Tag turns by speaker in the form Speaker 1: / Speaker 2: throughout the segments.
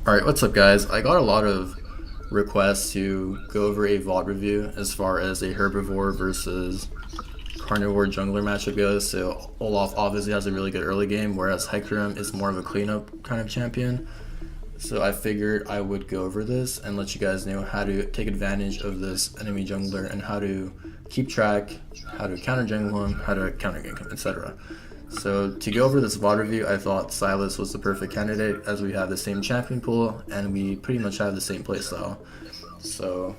Speaker 1: Alright, what's up, guys? I got a lot of requests to go over a VOD review as far as a herbivore versus carnivore jungler matchup goes. So, Olaf obviously has a really good early game, whereas HECARIM is more of a cleanup kind of champion. So, I figured I would go over this and let you guys know how to take advantage of this enemy jungler and how to keep track, how to counter jungle him, how to counter gank him, etc. So to go over this VOD review, I thought Silas was the perfect candidate as we have the same champion pool and we pretty much have the same playstyle. So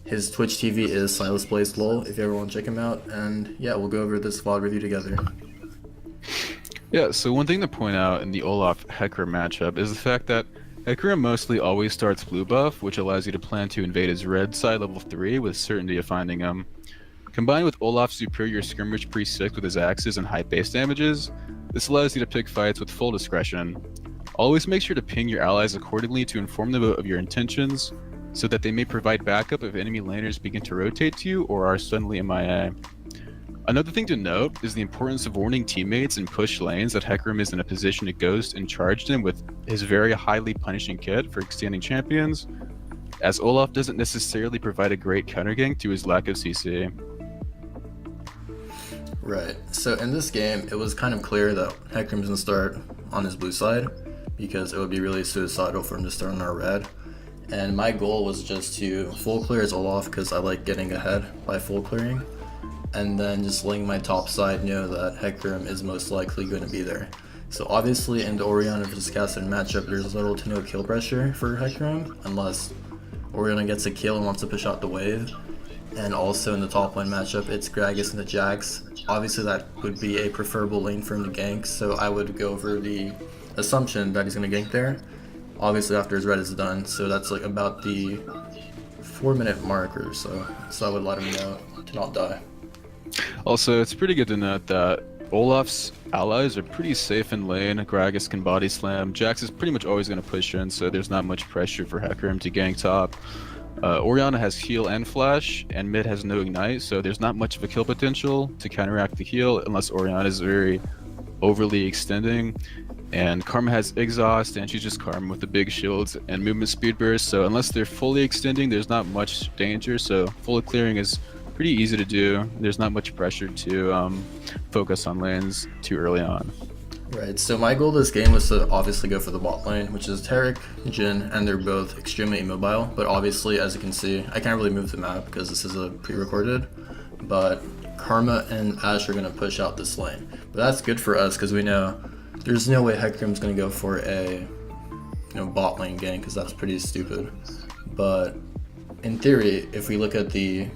Speaker 1: his Twitch TV is Silas Plays LOL if you ever want to check him out. And yeah, we'll go over this VOD review together.
Speaker 2: Yeah, so one thing to point out in the Olaf Hecarim matchup is the fact that Hecarim mostly always starts blue buff, which allows you to plan to invade his red side level 3 with certainty of finding him. Combined with Olaf's superior skirmish pre-6 with his axes and high base damages, this allows you to pick fights with full discretion. Always make sure to ping your allies accordingly to inform them of your intentions, so that they may provide backup if enemy laners begin to rotate to you or are suddenly MIA. Another thing to note is the importance of warning teammates in push lanes that Hecarim is in a position to ghost and charge them with his very highly punishing kit for extending champions, as Olaf doesn't necessarily provide a great counter gank to his lack of CC.
Speaker 1: Right, so in this game, it was kind of clear that Hecarim's gonna start on his blue side because it would be really suicidal for him to start on our red. And my goal was just to full clear as Olaf because I like getting ahead by full clearing, and then just letting my top side know that HECARIM is most likely going to be there. So obviously in the Orianna vs Cassidy matchup, there's little to no kill pressure for HECARIM unless Orianna gets a kill and wants to push out the wave. And also in the top lane matchup, it's Gragas and the Jax. Obviously that would be a preferable lane for him to gank, so I would go over the assumption that he's going to gank there. Obviously after his red is done, so that's like about the 4-minute mark or so. So I would let him know to not die.
Speaker 2: Also, it's pretty good to note that Olaf's allies are pretty safe in lane. Gragas can body slam. Jax is pretty much always going to push in, so there's not much pressure for Hecarim to gank top. Orianna has heal and flash, and mid has no ignite, so there's not much of a kill potential to counteract the heal unless Orianna is very overly extending. And Karma has exhaust, and she's just Karma with the big shields and movement speed burst, so unless they're fully extending, there's not much danger, so full clearing is pretty easy to do. There's not much pressure to focus on lanes too early on.
Speaker 1: Right, so my goal this game was to obviously go for the bot lane, which is Taric, Jhin, and they're both extremely immobile, but obviously, as you can see, I can't really move the map because this is a pre-recorded, but Karma and Ashe are going to push out this lane. But that's good for us because we know there's no way HECARIM's going to go for a bot lane gank because that's pretty stupid. But in theory, if we look at the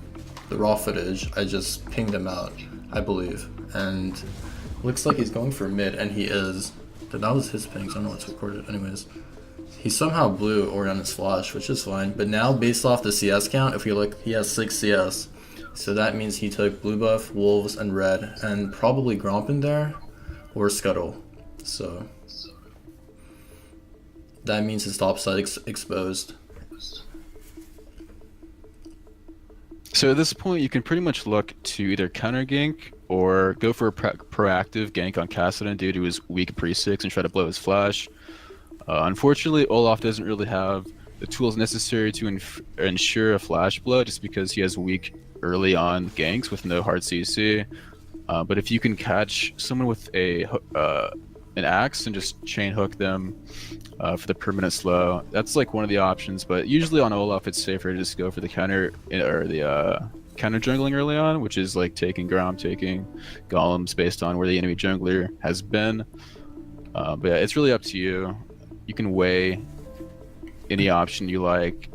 Speaker 1: raw footage, I just pinged him out, I believe, and looks like he's going for mid, and he is. But that was his ping, so I don't know what's recorded. Anyways, he somehow blew Orianna's flash, which is fine. But now, based off the CS count, if we look, he has 6 CS. So that means he took blue buff, wolves, and red, and probably Gromp in there, or Scuttle. So that means his top side exposed.
Speaker 2: So at this point, you can pretty much look to either counter gank or go for a proactive gank on Cassidy due to his weak pre-6 and try to blow his flash. Unfortunately, Olaf doesn't really have the tools necessary to ensure a flash blow just because he has weak early on ganks with no hard CC. But if you can catch someone with an axe and just chain hook them for the permanent slow, that's like one of the options. But usually on Olaf, it's safer to just go for the counter or the counter jungling early on, which is like taking Grom, taking golems based on where the enemy jungler has been. But yeah, it's really up to you. You can weigh any option you like.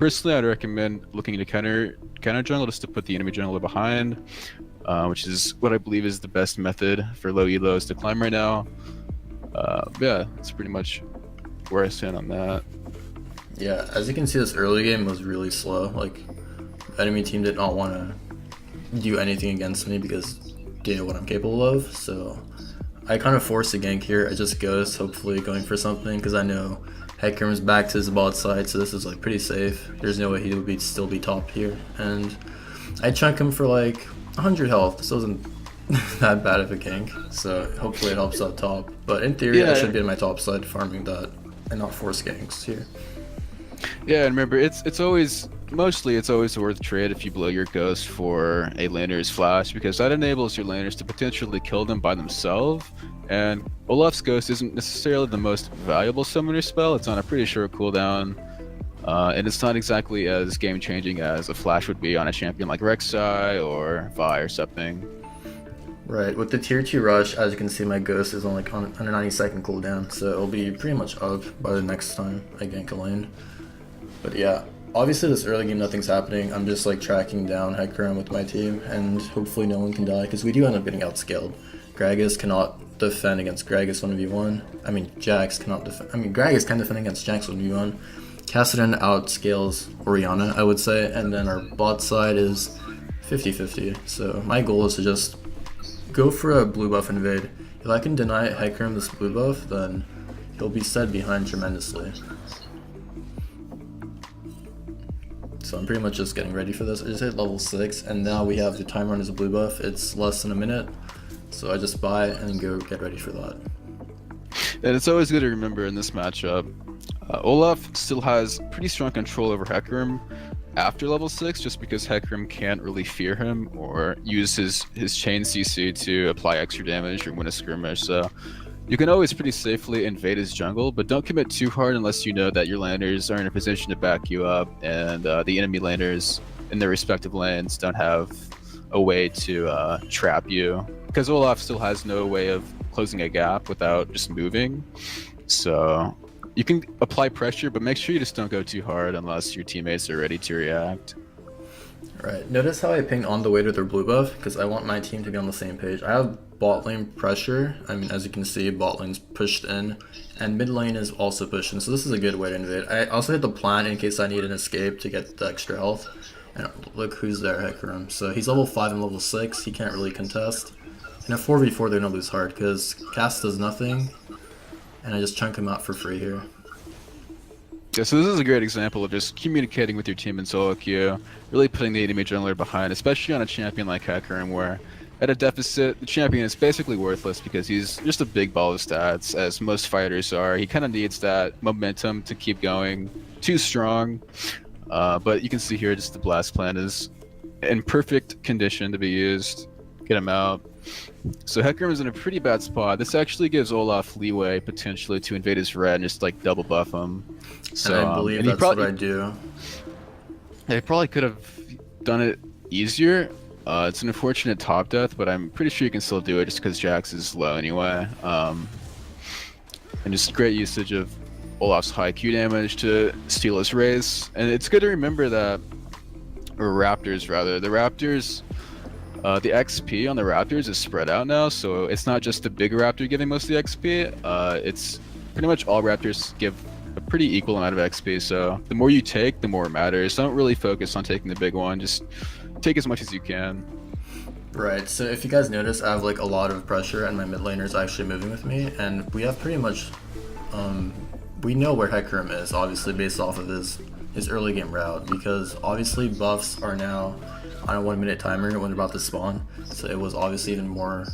Speaker 2: Personally, I'd recommend looking into counter jungle just to put the enemy jungler behind, which is what I believe is the best method for low elos to climb right now. Yeah, that's pretty much where I stand on that.
Speaker 1: Yeah, as you can see, this early game was really slow. Like, the enemy team did not want to do anything against me because they know what I'm capable of. So I kind of forced a gank here. I just ghost, hopefully going for something because I know HECARIM's back to his bot side, so this is like pretty safe. There's no way he would still be top here. And I chunk him for like 100 health. This wasn't that bad of a gank, so hopefully it helps out top. But in theory, I should be in my top side farming that. and not force ganks here.
Speaker 2: Yeah, and remember, it's always worth trade if you blow your ghost for a laner's flash, because that enables your laners to potentially kill them by themselves. And Olaf's ghost isn't necessarily the most valuable summoner spell. It's on a pretty short cooldown, and it's not exactly as game changing as a flash would be on a champion like Rek'Sai or Vi or something.
Speaker 1: Right, with the tier 2 rush, as you can see, my ghost is only on a 90-second cooldown, so it'll be pretty much up by the next time I gank a lane. But yeah, obviously this early game nothing's happening. I'm just like tracking down HECARIM with my team, and hopefully no one can die, because we do end up getting outscaled. Gragas cannot defend against Gragas 1v1. I mean, Jax cannot defend. I mean, Gragas can defend against Jax 1v1. Kassadin outscales Orianna, I would say, and then our bot side is 50-50. So my goal is to just go for a blue buff invade. If I can deny HECARIM this blue buff, then he'll be set behind tremendously. So I'm pretty much just getting ready for this. I just hit level 6, and now we have the timer on his blue buff. It's less than a minute, so I just buy and go get ready for that.
Speaker 2: And it's always good to remember in this matchup, Olaf still has pretty strong control over HECARIM after level 6, just because HECARIM can't really fear him or use his chain CC to apply extra damage or win a skirmish. So you can always pretty safely invade his jungle, but don't commit too hard unless you know that your laners are in a position to back you up, and the enemy laners in their respective lanes don't have a way to trap you, because Olaf still has no way of closing a gap without just moving. So you can apply pressure, but make sure you just don't go too hard unless your teammates are ready to react.
Speaker 1: Right, notice how I ping on the way to their blue buff, because I want my team to be on the same page. I have bot lane pressure. I mean, as you can see, bot lane's pushed in, and mid lane is also pushed in, so this is a good way to invade. I also hit the plant in case I need an escape to get the extra health. And look who's there, HECARIM. So he's level 5 and level 6, he can't really contest. In a 4v4, they're gonna lose hard, because Cass does nothing, and I just chunk him out for free here.
Speaker 2: Yeah, so this is a great example of just communicating with your team in solo queue, really putting the enemy jungler behind, especially on a champion like HECARIM, where at a deficit, the champion is basically worthless because he's just a big ball of stats, as most fighters are. He kind of needs that momentum to keep going, too strong. But you can see here just the blast plan is in perfect condition to be used. Get him out. So HECARIM is in a pretty bad spot. This actually gives Olaf leeway potentially to invade his red and just like double buff him. So
Speaker 1: and I believe that's what I do.
Speaker 2: They probably could have done it easier. It's an unfortunate top death, but I'm pretty sure you can still do it just because Jax is low anyway. And just great usage of Olaf's high Q damage to steal his race. And it's good to remember that, or Raptors rather, the Raptors, the XP on the Raptors is spread out now, so it's not just the big Raptor giving most of the XP. It's pretty much all Raptors give a pretty equal amount of XP, so the more you take, the more it matters. Don't really focus on taking the big one, just take as much as you can.
Speaker 1: Right, so if you guys notice, I have like a lot of pressure and my mid laner is actually moving with me, and we have pretty much, we know where HECARIM is, obviously based off of his early game route, because obviously buffs are now on a 1 minute timer when they're about to spawn, so it was obviously even more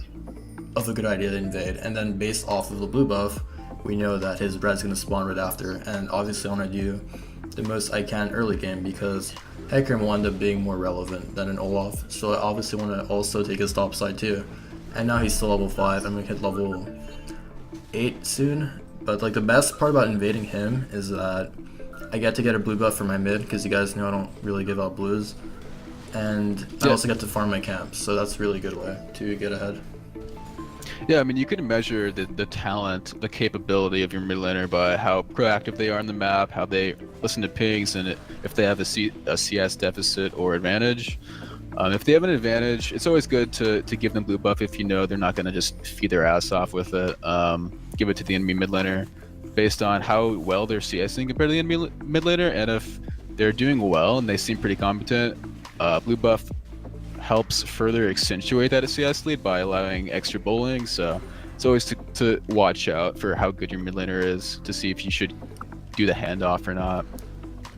Speaker 1: of a good idea to invade. And then based off of the blue buff, we know that his red's going to spawn right after, and obviously I want to do the most I can early game because HECARIM will end up being more relevant than an Olaf, so I obviously want to also take his top side too. And now he's still level 5, I'm going to hit level 8 soon, but like the best part about invading him is that I get to get a blue buff for my mid, because you guys know I don't really give out blues, and I also get to farm my camps, so that's a really good way to get ahead.
Speaker 2: Yeah, I mean, you can measure the talent, the capability of your mid laner by how proactive they are on the map, how they listen to pings, and if they have a CS deficit or advantage. If they have an advantage, it's always good to give them blue buff if you know they're not going to just feed their ass off with it. Give it to the enemy mid laner based on how well they're CSing compared to the enemy mid laner, and if they're doing well and they seem pretty competent, blue buff helps further accentuate that CS lead by allowing extra bowling. So it's always to watch out for how good your mid laner is to see if you should do the handoff or not.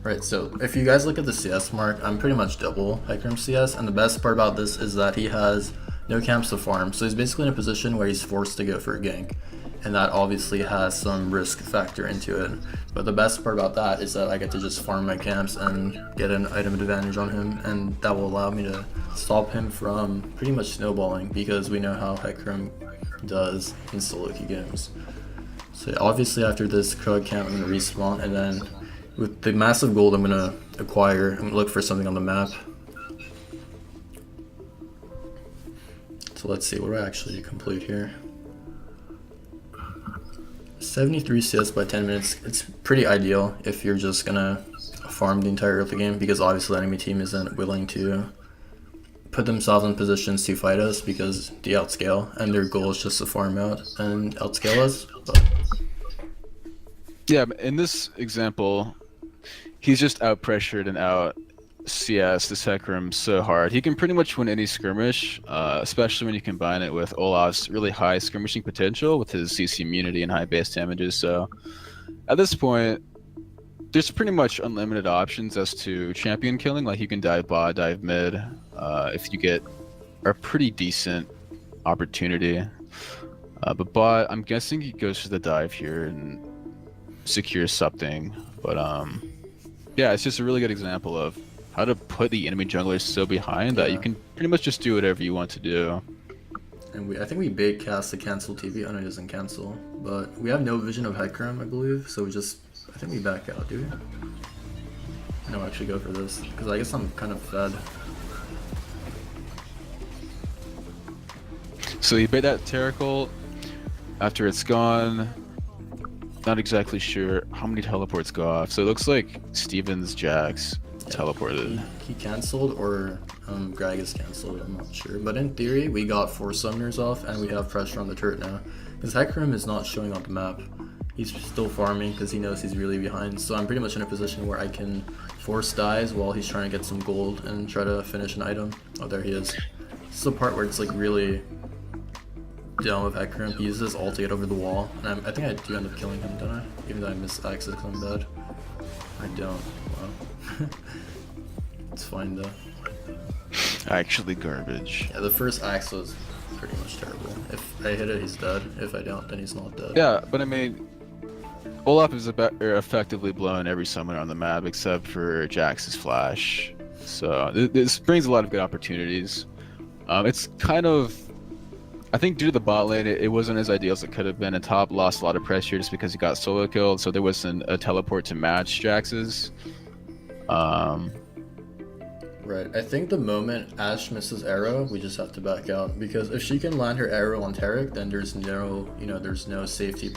Speaker 1: Right, so if you guys look at the CS mark, I'm pretty much double HECARIM CS, and the best part about this is that he has no camps to farm, so he's basically in a position where he's forced to go for a gank. and that obviously has some risk factor into it. But the best part about that is that I get to just farm my camps and get an item advantage on him, and that will allow me to stop him from pretty much snowballing, because we know how HECARIM does in solo queue games. So obviously after this Krug camp, I'm going to respawn, and then with the massive gold I'm going to acquire, I'm going to look for something on the map. So let's see, what do I actually complete here? 73 CS by 10 minutes. It's pretty ideal if you're just gonna farm the entire early game, because obviously the enemy team isn't willing to put themselves in positions to fight us because they outscale, and their goal is just to farm out and outscale us. But
Speaker 2: Yeah, in this example, he's just out pressured and out CS this HECARIM so hard. He can pretty much win any skirmish, especially when you combine it with Olaf's really high skirmishing potential with his CC immunity and high base damages. So at this point, there's pretty much unlimited options as to champion killing. Like you can dive bot, dive mid, if you get a pretty decent opportunity. But bot, I'm guessing he goes for the dive here and secures something. But yeah, it's just a really good example of how to put the enemy junglers so behind that you can pretty much just do whatever you want to do.
Speaker 1: And I think we bait cast the cancel TV. I know it doesn't cancel, but we have no vision of HECARIM, I believe. So I think we back out, do we? No, actually go for this, because I guess I'm kind of fed.
Speaker 2: So you bait that Terracle. After it's gone, not exactly sure how many teleports go off. So it looks like Steven's Jax teleported.
Speaker 1: He cancelled, or Gragas cancelled, I'm not sure. But in theory, we got 4 summoners off, and we have pressure on the turret now. Because HECARIM is not showing on the map. He's still farming because he knows he's really behind. So I'm pretty much in a position where I can force dives while he's trying to get some gold and try to finish an item. Oh, there he is. This is the part where it's like really dumb with HECARIM. He uses his ult to get over the wall, and I think I do end up killing him, don't I? Even though I miss access because I'm bad. I don't. Wow. It's fine though.
Speaker 2: Actually garbage.
Speaker 1: Yeah, the first axe was pretty much terrible. If I hit it, he's dead. If I don't, then he's not dead.
Speaker 2: Yeah, but I mean, Olaf is effectively blowing every summoner on the map except for Jax's flash. So this brings a lot of good opportunities. It's kind of, I think due to the bot lane, it wasn't as ideal as it could have been. And top lost a lot of pressure just because he got solo killed, so there wasn't a teleport to match Jax's.
Speaker 1: Right, I think the moment Ashe misses arrow, we just have to back out, because if she can land her arrow on Taric, then there's no, there's no safety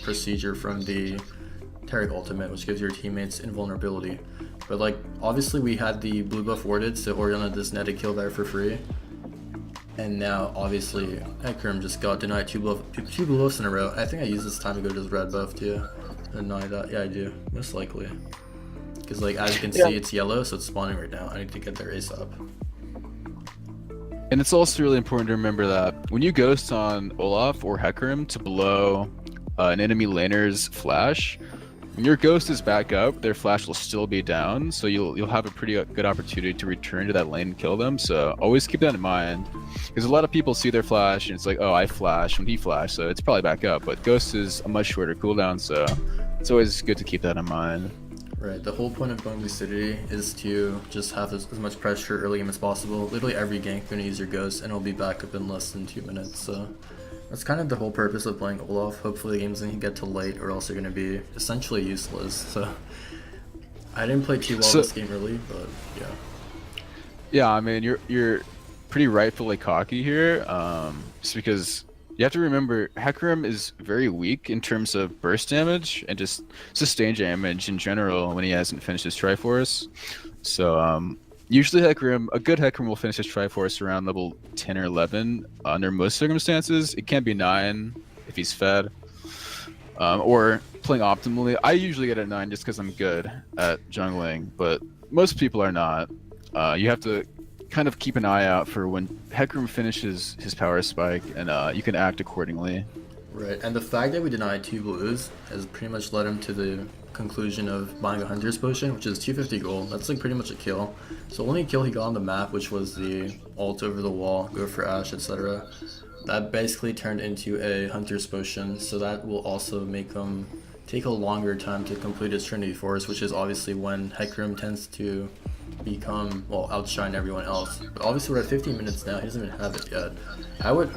Speaker 1: procedure from the Taric ultimate, which gives your teammates invulnerability. But like, obviously we had the blue buff warded, so Oriana just netted kill there for free. And now, obviously, HECARIM just got denied two blue buffs in a row. I think I use this time to go to his red buff to deny that. Yeah, I do, most likely. Because like, as you can see, it's yellow, so it's spawning right now. I need to get there ASAP.
Speaker 2: And it's also really important to remember that when you ghost on Olaf or HECARIM to blow an enemy laner's flash, when your ghost is back up, their flash will still be down, so you'll have a pretty good opportunity to return to that lane and kill them. So always keep that in mind, because a lot of people see their flash and it's like, oh, I flash when he flashed, so it's probably back up. But ghost is a much shorter cooldown, so it's always good to keep that in mind.
Speaker 1: Right, the whole point of going Lucidity is to just have as much pressure early game as possible. Literally every gank you're going to use your ghost, and it'll be back up in less than 2 minutes. So that's kind of the whole purpose of playing Olaf. Hopefully the game's going to get to late, or else you're going to be essentially useless. So I didn't play too well this game early, but yeah.
Speaker 2: Yeah, I mean, you're pretty rightfully cocky here, just because you have to remember HECARIM is very weak in terms of burst damage and just sustained damage in general when he hasn't finished his Triforce. So usually a good HECARIM will finish his Triforce around level 10 or 11 under most circumstances. It can be 9 if he's fed, or playing optimally. I usually get at 9 just because I'm good at jungling, but most people are not. You have to kind of keep an eye out for when HECARIM finishes his power spike, and you can act accordingly.
Speaker 1: Right, and the fact that we denied 2 blues has pretty much led him to the conclusion of buying a Hunter's Potion, which is 250 gold. That's like pretty much a kill. So only kill he got on the map, which was the ult over the wall, go for Ashe, etc., That basically turned into a hunter's potion, so that will also make him take a longer time to complete his Trinity Force, which is obviously when HECARIM tends to become, well, outshine everyone else. But obviously we're at 15 minutes now, he doesn't even have it yet.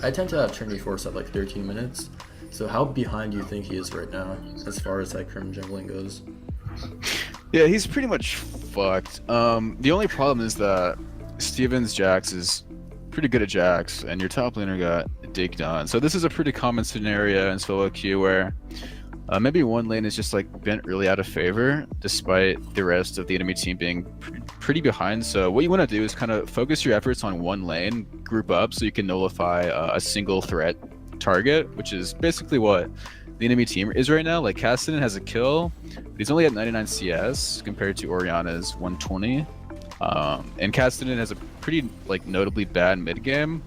Speaker 1: I tend to have Trinity Force at like 13 minutes, so how behind do you think he is right now, as far as HECARIM jungling goes?
Speaker 2: Yeah, he's pretty much fucked. The only problem is that Steven's Jax is pretty good at Jax, and your top laner got digged on. So this is a pretty common scenario in solo queue where maybe one lane is just like bent really out of favor, despite the rest of the enemy team being pretty behind. So what you want to do is kind of focus your efforts on one lane, group up, so you can nullify a single threat target, which is basically what the enemy team is right now. Like Cassidy has a kill, but he's only at 99 CS compared to Oriana's 120. And Cassidy has a pretty like notably bad mid game.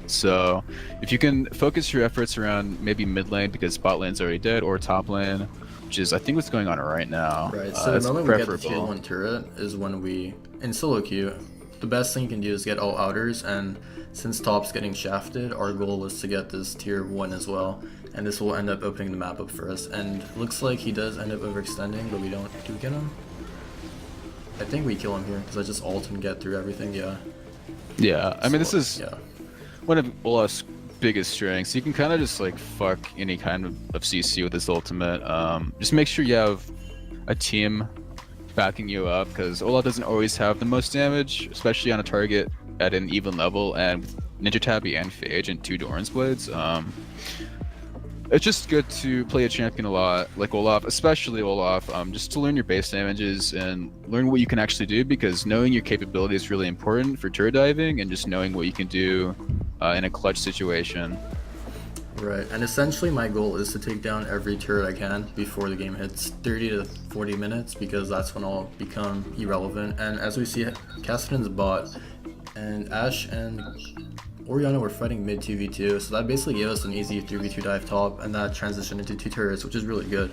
Speaker 2: So if you can focus your efforts around maybe mid lane because bot lane's already dead, or top lane, which is I think what's going on right now.
Speaker 1: Right. So the moment we get the tier 1 turret is when we, in solo queue, the best thing you can do is get all outers, and since top's getting shafted, our goal was to get this tier 1 as well, and this will end up opening the map up for us. And looks like he does end up overextending, but we do get him. I think we kill him here because I just ult and get through everything.
Speaker 2: Yeah, I mean this is
Speaker 1: yeah,
Speaker 2: one of Olaf's biggest strengths. He can kind of just like fuck any kind of CC with his ultimate. Just make sure you have a team backing you up, because Olaf doesn't always have the most damage, especially on a target at an even level, and with Ninja Tabby and Phage and 2 Doran's Blades. It's just good to play a champion a lot, like Olaf, especially Olaf, just to learn your base damages and learn what you can actually do, because knowing your capability is really important for turret diving, and just knowing what you can do in a clutch situation.
Speaker 1: Right, and essentially my goal is to take down every turret I can before the game hits 30 to 40 minutes, because that's when I'll become irrelevant. And as we see, Cassidy's bot, and Ashe and Oriana were fighting mid 2v2, so that basically gave us an easy 3v2 dive top, and that transitioned into 2 turrets, which is really good.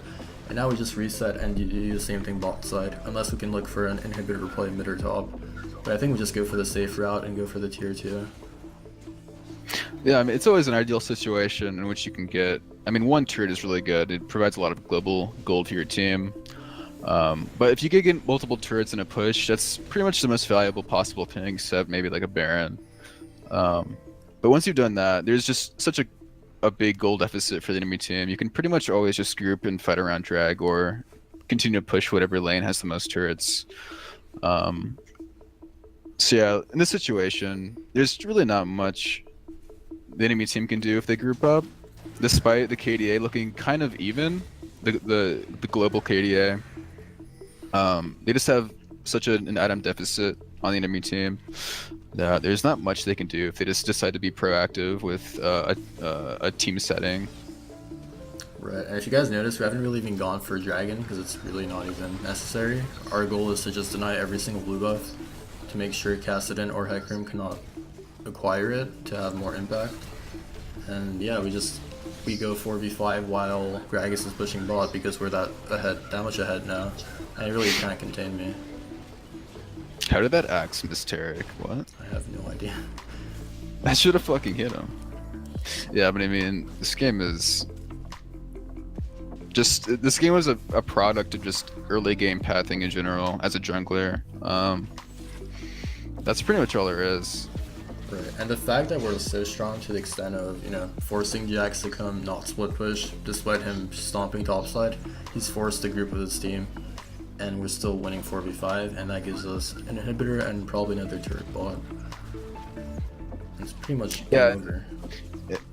Speaker 1: And now we just reset and do the same thing bot side, unless we can look for an inhibitor play mid or top. But I think we just go for the safe route and go for the tier 2.
Speaker 2: Yeah, I mean, it's always an ideal situation in which you can get, I mean, 1 turret is really good. It provides a lot of global gold for your team. But if you can get multiple turrets in a push, that's pretty much the most valuable possible thing, except maybe like a Baron. But once you've done that, there's just such a big goal deficit for the enemy team. You can pretty much always just group and fight around drag, or continue to push whatever lane has the most turrets. So yeah, in this situation, there's really not much the enemy team can do if they group up, despite the KDA looking kind of even, the global KDA. They just have such an item deficit on the enemy team that there's not much they can do if they just decide to be proactive with a team setting.
Speaker 1: Right, and if you guys notice, we haven't really even gone for a dragon because it's really not even necessary. Our goal is to just deny every single blue buff to make sure Cassidy or HECARIM cannot acquire it to have more impact. And yeah, we go 4v5 while Gragas is pushing bot, because we're that much ahead now, and it really can't contain me.
Speaker 2: How did that axe miss Tarek? What?
Speaker 1: I have no idea.
Speaker 2: I should have fucking hit him. Yeah, but I mean, this game was a product of just early game pathing in general as a jungler. That's pretty much all there is.
Speaker 1: Right, and the fact that we're so strong to the extent of, forcing Jax to come not split push, despite him stomping topside, he's forced to group with his team, and we're still winning 4v5, and that gives us an inhibitor and probably another turret bot. It's pretty much over.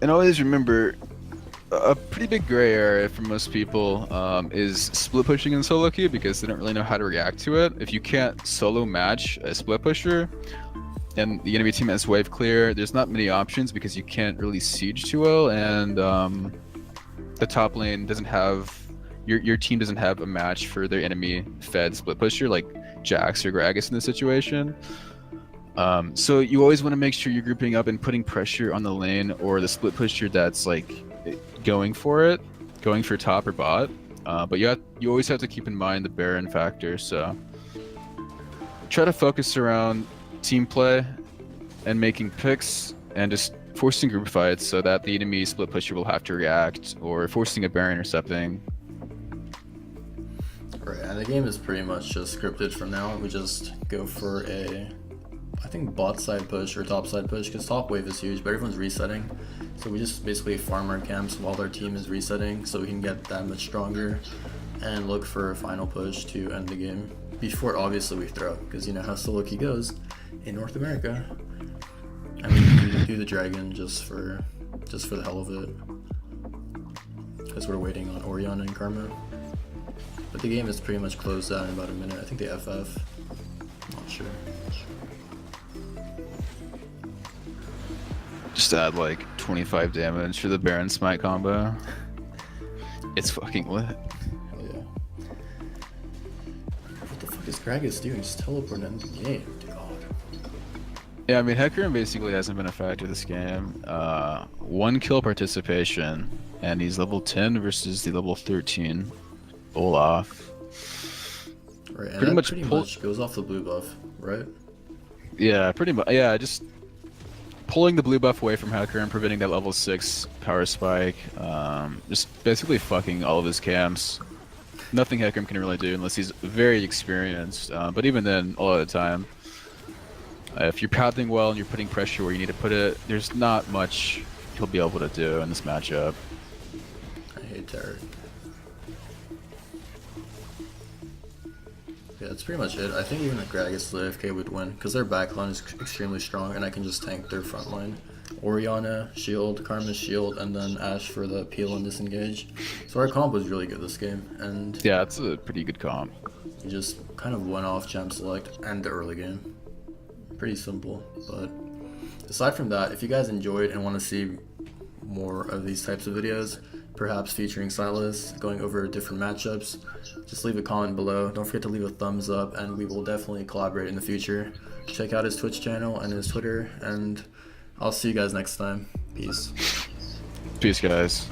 Speaker 2: And always remember, a pretty big gray area for most people is split pushing in solo queue, because they don't really know how to react to it. If you can't solo match a split pusher, and the enemy team has wave clear, there's not many options because you can't really siege too well, and the top lane doesn't have, your team doesn't have a match for their enemy fed split pusher like Jax or Gragas in this situation. So you always want to make sure you're grouping up and putting pressure on the lane or the split pusher that's like going for top or bot. But you always have to keep in mind the Baron factor, so try to focus around team play and making picks, and just forcing group fights so that the enemy split pusher will have to react, or forcing a barrier intercepting.
Speaker 1: Right, and the game is pretty much just scripted from now. We just go for a, I think, bot side push or top side push, because top wave is huge, but everyone's resetting. So we just basically farm our camps while our team is resetting so we can get that much stronger and look for a final push to end the game before obviously we throw, because you know how solo queue goes in North America. And we do the dragon just for the hell of it, because we're waiting on Orion and Karma. But the game is pretty much closed out in about a minute. I think they FF. Not sure.
Speaker 2: Just add like 25 damage for the Baron Smite combo. It's fucking lit.
Speaker 1: Hell yeah. What the fuck is Gragas doing? Just teleport into the game. God.
Speaker 2: Yeah, I mean, HECARIM basically hasn't been a factor this game. 1 kill participation, and he's level 10 versus the level 13 Olaf.
Speaker 1: Right, and pretty much goes off the blue buff, right?
Speaker 2: Yeah, pretty much. Yeah, just pulling the blue buff away from HECARIM, preventing that level 6 power spike. Just basically fucking all of his camps. Nothing HECARIM can really do unless he's very experienced. But even then, a lot of the time, if you're pathing well and you're putting pressure where you need to put it, there's not much he'll be able to do in this matchup.
Speaker 1: I hate Tarek. Yeah, that's pretty much it. I think even if Gragas the AFK would win, because their backline is extremely strong and I can just tank their front line. Oriana, shield, Karma shield, and then Ashe for the peel and disengage. So our comp was really good this game, and
Speaker 2: yeah, it's a pretty good comp.
Speaker 1: We just kind of went off champ select and the early game. Pretty simple, but aside from that, if you guys enjoyed and want to see more of these types of videos, perhaps featuring Silas, going over different matchups, just leave a comment below. Don't forget to leave a thumbs up, and we will definitely collaborate in the future. Check out his Twitch channel and his Twitter, and I'll see you guys next time. Peace.
Speaker 2: Peace, guys.